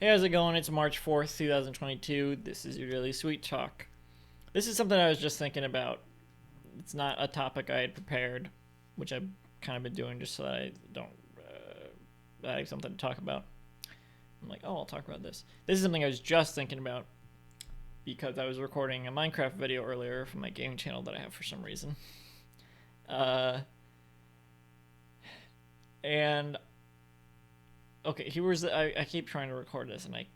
Hey, how's it going? It's March 4th, 2022. This is your Daily Sweet Talk. This is something I was just thinking about. It's not a topic I had prepared, which I've kind of been doing just so that I don't I have something to talk about. I'm like, oh, I'll talk about this. This is something I was just thinking about because I was recording a Minecraft video earlier from my gaming channel that I have for some reason. And okay, I keep trying to record this and I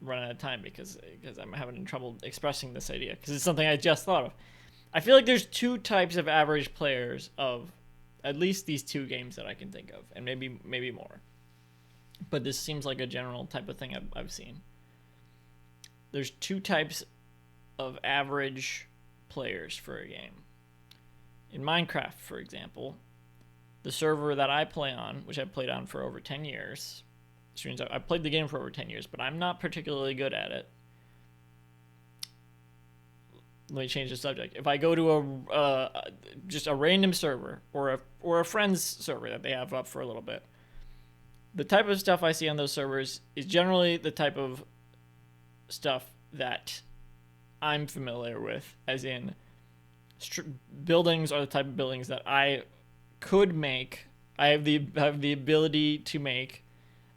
run out of time because I'm having trouble expressing this idea because it's something I just thought of. I feel like there's two types of average players of at least these two games that I can think of, and maybe more. But this seems like a general type of thing I've seen. There's two types of average players for a game. In Minecraft, for example, the server that I play on, which I've played on for over 10 years, which means I've played the game for over 10 years, but I'm not particularly good at it. Let me change the subject. If I go to just a random server or a friend's server that they have up for a little bit, the type of stuff I see on those servers is generally the type of stuff that I'm familiar with, as in buildings are the type of buildings that I could make. I have the ability to make.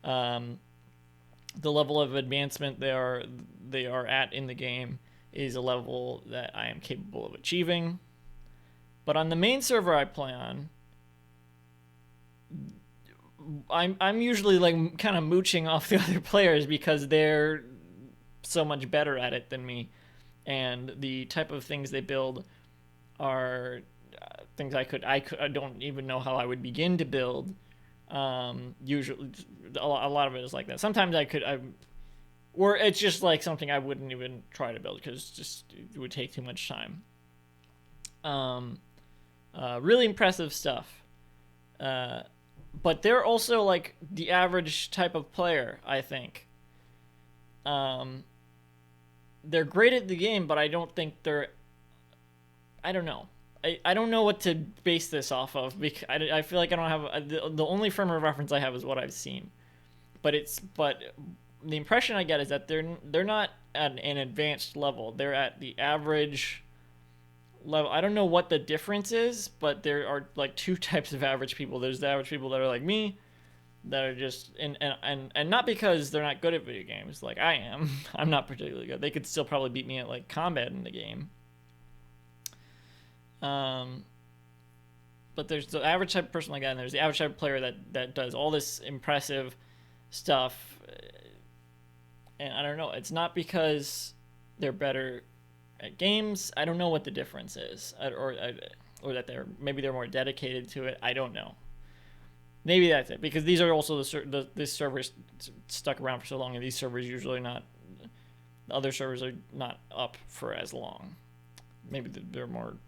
The level of advancement they are at in the game is a level that I am capable of achieving. But on the main server I play on, I'm usually like kind of mooching off the other players because they're so much better at it than me, and the type of things they build are things I don't even know how I would begin to build. Usually, a lot of it is like that. Sometimes or it's just like something I wouldn't even try to build because it would take too much time. Really impressive stuff. But they're also like the average type of player, I think. They're great at the game, but I don't think I don't know. I don't know what to base this off of because I feel like I don't have the only frame of reference I have is what I've seen, but the impression I get is that they're not at an advanced level. They're at the average level. I don't know what the difference is, but there are like two types of average people. There's the average people that are like me, that are just and not because they're not good at video games like I am. I'm not particularly good. They could still probably beat me at like combat in the game. But there's the average type of person like that, and there's the average type of player that does all this impressive stuff. And I don't know. It's not because they're better at games. I don't know what the difference is, or that maybe they're more dedicated to it. I don't know. Maybe that's it, because these are also this servers stuck around for so long, and these servers usually not. The other servers are not up for as long. Maybe they're more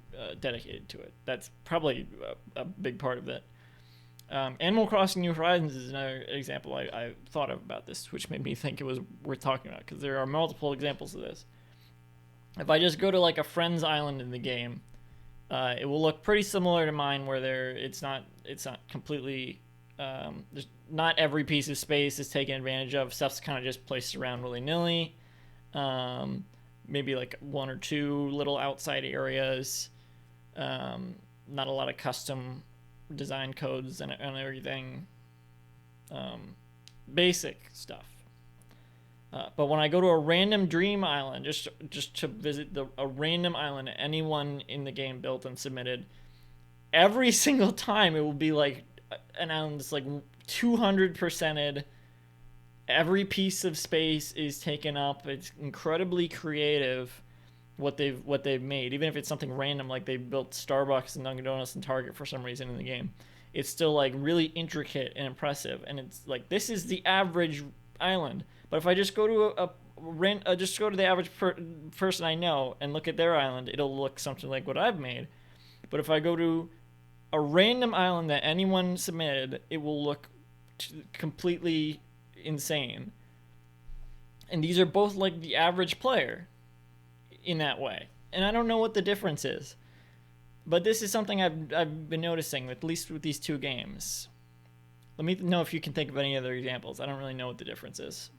dedicated to it. That's probably a big part of it. Animal Crossing New Horizons is another example I thought of about this, which made me think it was worth talking about, because there are multiple examples of this. If I just go to like a friend's island in the game, it will look pretty similar to mine, where it's not completely there's not every piece of space is taken advantage of. Stuff's kind of just placed around willy-nilly. Maybe like one or two little outside areas. Not a lot of custom design codes and everything. Basic stuff. But when I go to a random dream island, just to visit a random island anyone in the game built and submitted, every single time it will be like an island that's like 200%ed. Every piece of space is taken up. It's incredibly creative what they've made, even if it's something random like they built Starbucks and Dunkin' Donuts and Target for some reason in the game. It's still like really intricate and impressive, and it's like this is the average island. But if I just go to just go to the average person I know and look at their island, it'll look something like what I've made. But if I go to a random island that anyone submitted, it will look completely insane. And these are both like the average player in that way. And I don't know what the difference is. But this is something I've been noticing, at least with these two games. Let me know if you can think of any other examples. I don't really know what the difference is.